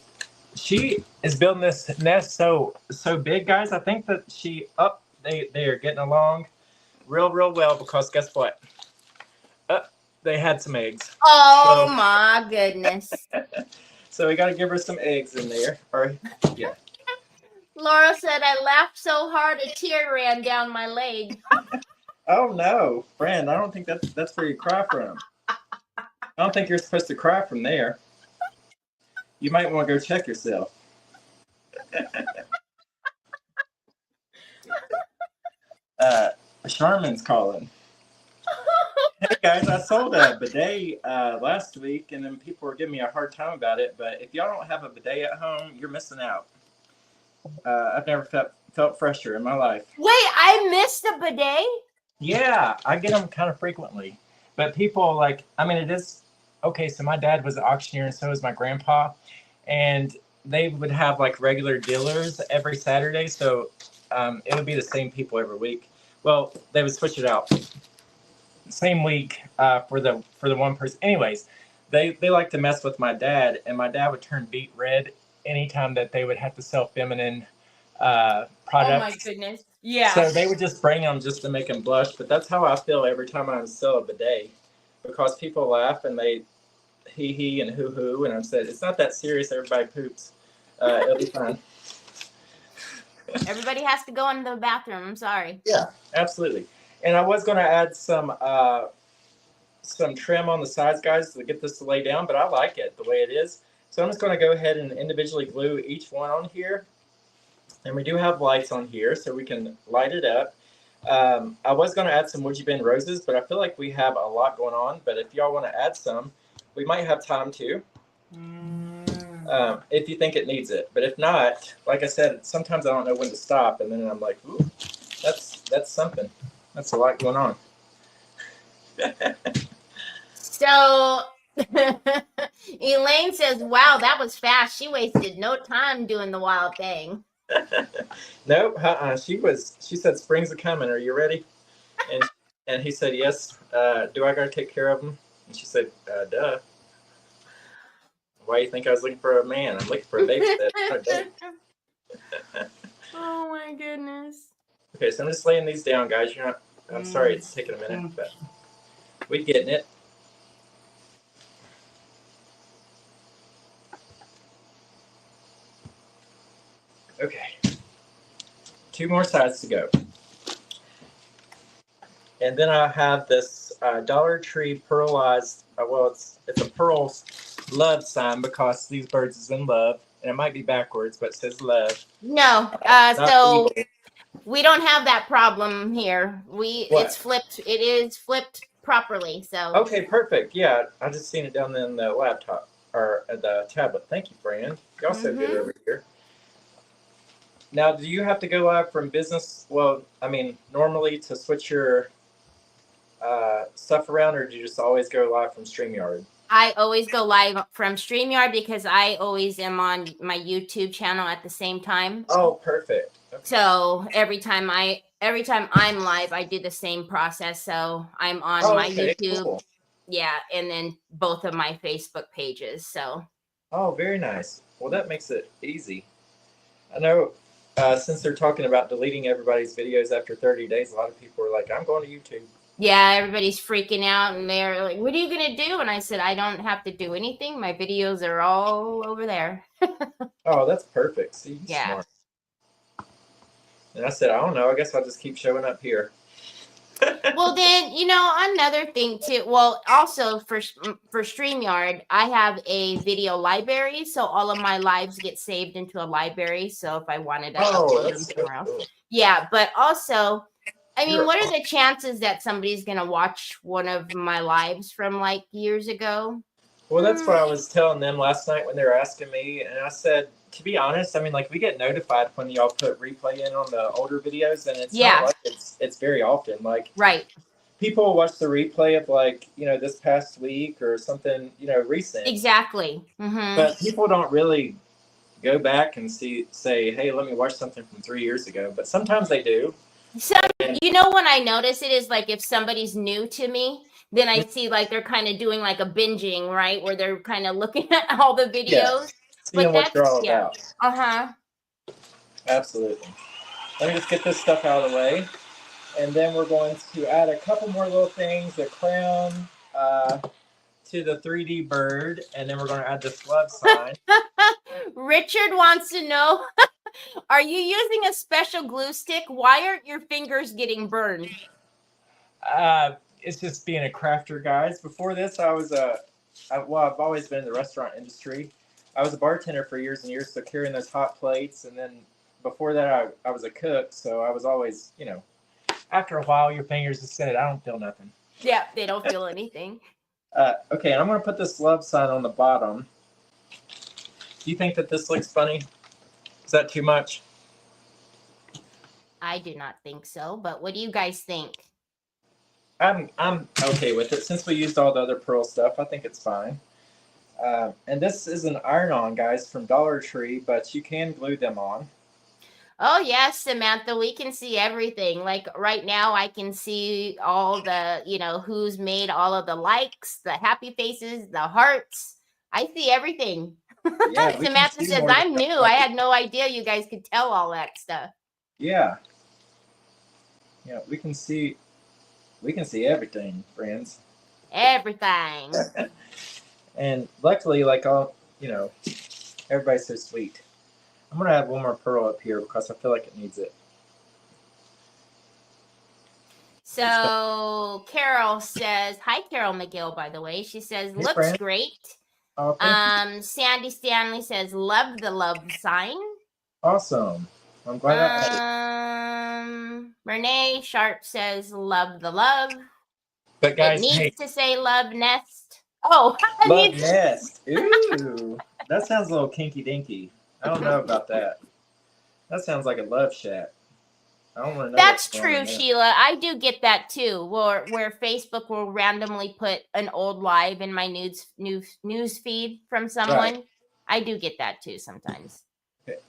is building this nest so big, guys. I think that they are getting along real well because guess what? They had some eggs. Oh my goodness. So we got to give her some eggs in there. Or yeah. Laura said, I laughed so hard a tear ran down my leg. Oh no, friend, I don't think that's where you cry from. I don't think you're supposed to cry from there. You might want to go check yourself. Charmin's calling. Hey guys, I sold a bidet last week and then people were giving me a hard time about it, but if y'all don't have a bidet at home, you're missing out. I've never felt fresher in my life. Wait, I missed a bidet? Yeah, I get them kind of frequently. But people it is, okay, so my dad was an auctioneer and so was my grandpa. And they would have like regular dealers every Saturday. So it would be the same people every week. Well, they would switch it out. Same week for the one person. Anyways, they like to mess with my dad. And my dad would turn beet red anytime that they would have to sell feminine products. Oh my goodness. Yeah. So they would just bring them just to make him blush. But that's how I feel every time I sell a bidet. because people laugh and they he and hoo, and I said it's not that serious. Everybody poops. It'll be fine. Everybody has to go in the bathroom. I'm sorry. Yeah, absolutely. And I was going to add some trim on the sides, guys, to get this to lay down, but I like it the way it is. So I'm just going to go ahead and individually glue each one on here. And we do have lights on here, so we can light it up. I was going to add some Would You Bend roses, but I feel like we have a lot going on. But if y'all want to add some, we might have time to. If you think it needs it. But if not, like I said, sometimes I don't know when to stop, and then I'm like, ooh, that's something. That's a lot going on. So Elaine says, wow, that was fast. She wasted no time doing the wild thing. Nope, she said spring's a coming. Are you ready? And he said, yes. Do I gotta take care of them? And she said, duh. Why do you think I was looking for a man? I'm looking for a babysitter. Oh my goodness. Okay, so I'm just laying these down, guys. I'm sorry it's taking a minute, but we're getting it. Okay. 2 more sides to go. And then I have this Dollar Tree pearlized, well, it's a pearl love sign because these birds is in love. And it might be backwards, but it says love. No, so evil. We don't have that problem here. It's flipped. It is flipped properly. So okay, perfect. Yeah, I just seen it down in the laptop or the tablet. Thank you, Fran. Y'all so good over here. Now, do you have to go live from business? Well, I mean, normally to switch your stuff around, or do you just always go live from StreamYard? I always go live from StreamYard because I always am on my YouTube channel at the same time. Oh, perfect. Okay. So every time I'm live, I do the same process. So I'm on my YouTube. Cool. Yeah, and then both of my Facebook pages. So. Oh, very nice. Well, that makes it easy. I know since they're talking about deleting everybody's videos after 30 days, a lot of people are like, I'm going to YouTube. Yeah, everybody's freaking out and they're like, what are you going to do? And I said, I don't have to do anything. My videos are all over there. Oh, that's perfect. See, yeah. Smart. And I said, I don't know. I guess I'll just keep showing up here. Well, then, another thing too. Well, also for StreamYard, I have a video library. So all of my lives get saved into a library. So if I wanted to upload them somewhere else. Cool. Yeah, but also, I mean, what are the chances that somebody's going to watch one of my lives from like years ago? Well, that's what I was telling them last night when they were asking me. And I said, to be honest, I mean, like we get notified when y'all put replay in on the older videos, and it's not like it's very often. Like people watch the replay of like, this past week or something, recent. Exactly. But people don't really go back and say, hey, let me watch something from 3 years ago. But sometimes they do. So, when I notice it is like if somebody's new to me, then I see like they're kind of doing like a binging, right? Where they're kind of looking at all the videos. Yeah. Seeing what they're all about. Absolutely. Let me just get this stuff out of the way. And then we're going to add a couple more little things, the crown to the 3D bird. And then we're going to add this love sign. Richard wants to know, are you using a special glue stick? Why aren't your fingers getting burned? It's just being a crafter, guys. Before this, I've always been in the restaurant industry. I was a bartender for years and years, so carrying those hot plates. And then before that, I was a cook, so I was always, after a while, your fingers just said, I don't feel nothing. Yeah, they don't feel anything. Okay, and I'm going to put this love sign on the bottom. Do you think that this looks funny? Is that too much? I do not think so, but what do you guys think? I'm okay with it. Since we used all the other pearl stuff, I think it's fine. And this is an iron-on, guys, from Dollar Tree, but you can glue them on. Oh, yes, Samantha, we can see everything. Like right now, I can see all the, who's made all of the likes, the happy faces, the hearts. I see everything. Yeah, Samantha says, I'm new. I had no idea you guys could tell all that stuff. Yeah. Yeah, we can see everything, friends. Everything. And luckily, like all, everybody's so sweet. I'm gonna add one more pearl up here because I feel like it needs it. So Carol says, hi, Carol McGill, by the way. She says, Hey, looks friend. great. Oh, thank you. Sandy Stanley says, love the love sign. Awesome. I'm glad I added. Renee Sharp says, love the love. But guys, it needs hey, to say love nest. Oh, love nest. Ooh, that sounds a little kinky dinky. I don't know about that. That sounds like a love shack. I don't want to know. That's what's going on true, there. Sheila. I do get that too. Where Facebook will randomly put an old live in my news feed from someone. Right. I do get that too sometimes. Okay.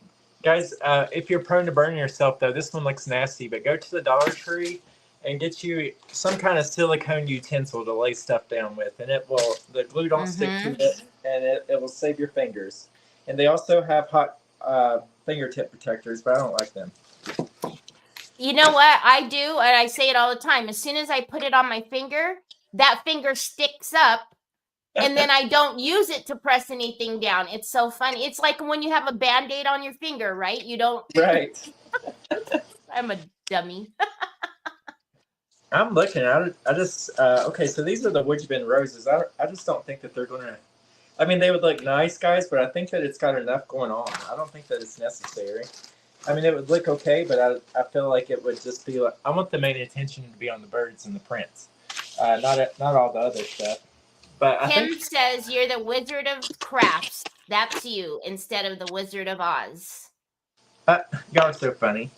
Guys, if you're prone to burning yourself, though, this one looks nasty. But go to the Dollar Tree and get you some kind of silicone utensil to lay stuff down with, and the glue don't stick to it, and it will save your fingers. And they also have hot fingertip protectors, but I don't like them. You know what I do, and I say it all the time. As soon as I put it on my finger, that finger sticks up, and then I don't use it to press anything down. It's so funny. It's like when you have a Band-Aid on your finger, right? You don't. Right. I'm a dummy. I'm looking at it. I just okay. So these are the Wood Bin roses. I just don't think that they're gonna. I mean, they would look nice, guys, but I think that it's got enough going on. I don't think that it's necessary. I mean, it would look okay, but I feel like it would just be like, I want the main attention to be on the birds and the prints, not all the other stuff. But Kim says you're the Wizard of Crafts. That's you instead of the Wizard of Oz. Y'all are so funny.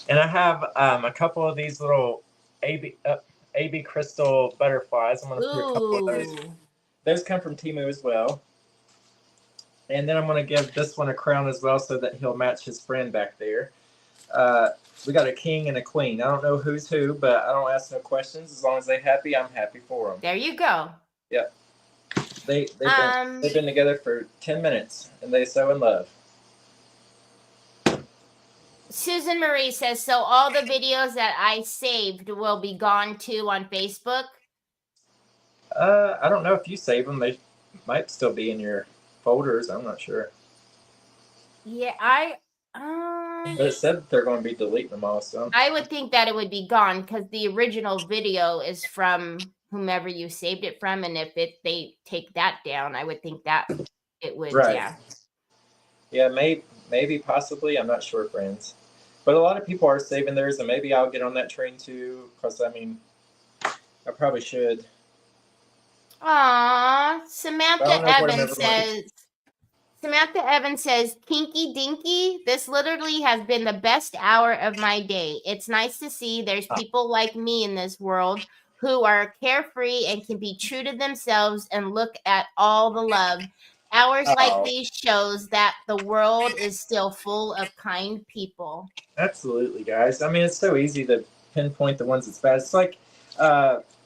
And I have a couple of these little AB crystal butterflies. I'm going to put a couple of those. Those come from Temu as well. And then I'm going to give this one a crown as well so that he'll match his friend back there. We got a king and a queen. I don't know who's who, but I don't ask no questions. As long as they're happy, I'm happy for them. There you go. Yep. They've been together for 10 minutes, and they're so in love. Susan Marie says, so all the videos that I saved will be gone too on Facebook? I don't know if you save them. They might still be in your folders. I'm not sure. Yeah, But it said that they're going to be deleting them all. So I would think that it would be gone because the original video is from whomever you saved it from, and if they take that down, I would think that it would. Right. Yeah, maybe, possibly. I'm not sure, friends. But a lot of people are saving theirs, and maybe I'll get on that train too. Because I mean, I probably should. Aw, Samantha Evans says, Kinky Dinky, this literally has been the best hour of my day. It's nice to see there's people like me in this world who are carefree and can be true to themselves and look at all the love. Hours like these shows that the world is still full of kind people. Absolutely, guys. I mean, it's so easy to pinpoint the ones that's bad. It's like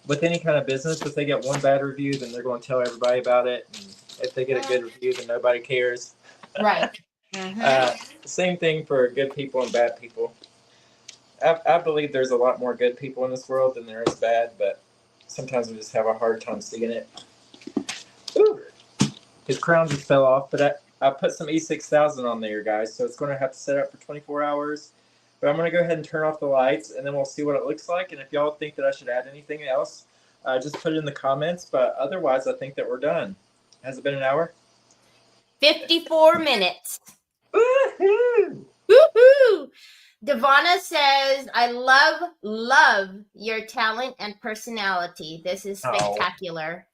with any kind of business, if they get one bad review, then they're going to tell everybody about it. And if they get a good review, then nobody cares. Right. Same thing for good people and bad people. I believe there's a lot more good people in this world than there is bad, but sometimes we just have a hard time seeing it. Ooh. His crown just fell off, but I put some E6000 on there, guys, so it's going to have to set up for 24 hours. But I'm going to go ahead and turn off the lights, and then we'll see what it looks like. And if y'all think that I should add anything else, just put it in the comments. But otherwise, I think that we're done. Has it been an hour? 54 minutes. Woohoo! Woohoo! Devonna says, I love your talent and personality. This is spectacular.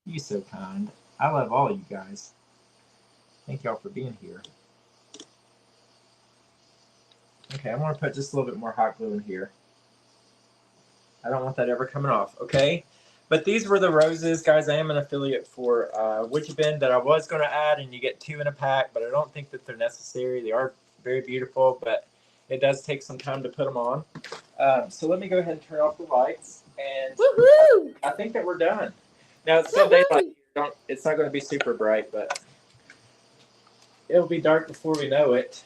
You're so kind. I love all you guys. Thank y'all for being here. Okay, I'm going to put just a little bit more hot glue in here. I don't want that ever coming off, okay? But these were the roses, guys. I am an affiliate for Wood Bin that I was going to add, and you get 2 in a pack, but I don't think that they're necessary. They are very beautiful, but it does take some time to put them on. So let me go ahead and turn off the lights, and I think that we're done. Now, it's still daylight. It's not going to be super bright, but it'll be dark before we know it.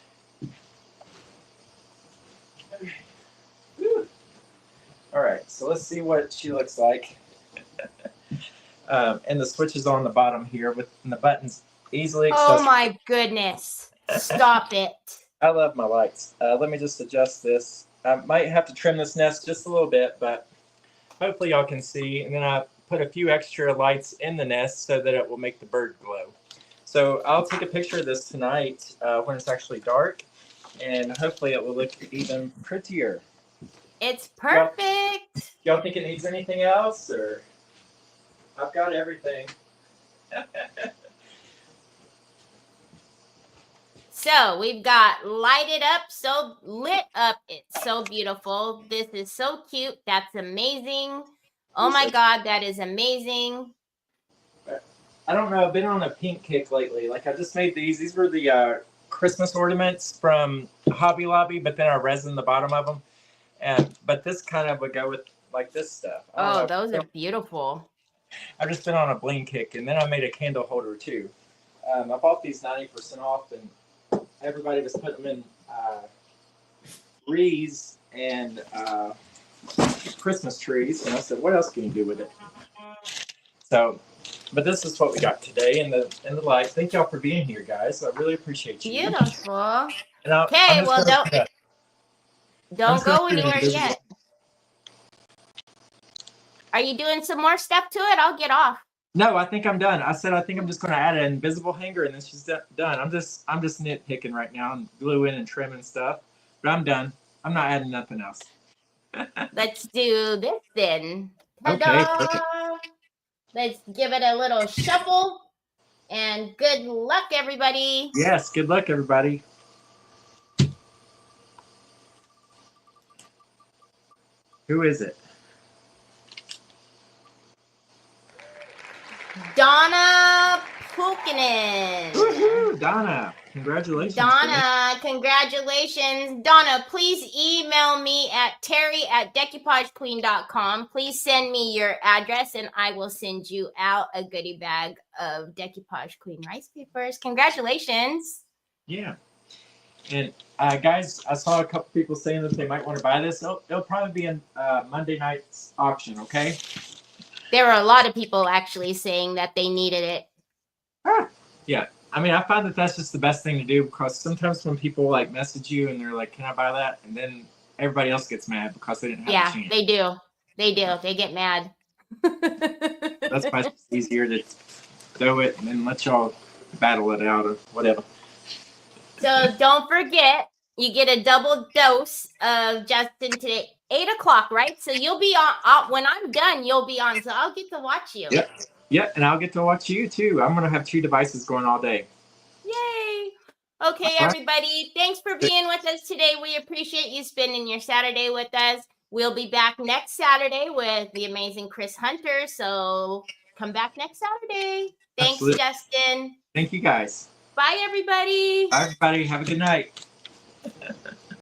All right, so let's see what she looks like. And the switch is on the bottom here with and the buttons easily Oh accessible. my goodness. Stop it. I love my lights. Let me just adjust this. I might have to trim this nest just a little bit, but hopefully y'all can see. And then I put a few extra lights in the nest so that it will make the bird glow. So I'll take a picture of this tonight when it's actually dark, and hopefully it will look even prettier. It's perfect. Y'all think it needs anything else, or I've got everything. So we've got lighted up, so lit up. It's so beautiful. This is so cute. That's amazing. Oh my God, that is amazing. I don't know. I've been on a pink kick lately. Like I just made these. These were the Christmas ornaments from Hobby Lobby, but then I resin the bottom of them. But this kind of would go with like this stuff. Oh, those are beautiful. I've just been on a bling kick, and then I made a candle holder too. I bought these 90% off, and everybody was putting them in wreaths and Christmas trees. And I said, "What else can you do with it?" So, but this is what we got today in the light. Thank y'all for being here, guys. I really appreciate you. Beautiful. And Okay, well, don't go anywhere yet. Are you doing some more stuff to it? I'll get off. No, I think I'm done. I said I think I'm just going to add an invisible hanger, and it's just done. I'm just nitpicking right now and gluing and trimming stuff, but I'm done. I'm not adding nothing else. Let's do this then. Okay. Ta-da! Let's give it a little shuffle, and good luck, everybody. Yes, good luck, everybody. Who is it? Donna Pukinen. Woohoo, Donna. Congratulations. Donna, congratulations. Donna, please email me at terry@decoupagequeen.com. Please send me your address, and I will send you out a goodie bag of Decoupage Queen rice papers. Congratulations. Yeah. And guys, I saw a couple people saying that they might want to buy this. It'll probably be in Monday night's auction, okay? There were a lot of people actually saying that they needed it. Yeah. I mean, I find that that's just the best thing to do, because sometimes when people like message you and they're like, "Can I buy that?" and then everybody else gets mad because they didn't have a chance. They do. They do. They get mad. That's why it's easier to throw it and then let y'all battle it out or whatever. So don't forget, you get a double dose of Justin today, 8 o'clock, right? So you'll be on when I'm done. You'll be on, so I'll get to watch you. Yep. Yeah, and I'll get to watch you too. I'm gonna have 2 devices going all day. Yay! Okay, everybody, thanks for being with us today. We appreciate you spending your Saturday with us. We'll be back next Saturday with the amazing Chris Hunter. So come back next Saturday. Thanks, Absolutely. Justin. Thank you, guys. Bye, everybody. Bye, everybody. Have a good night.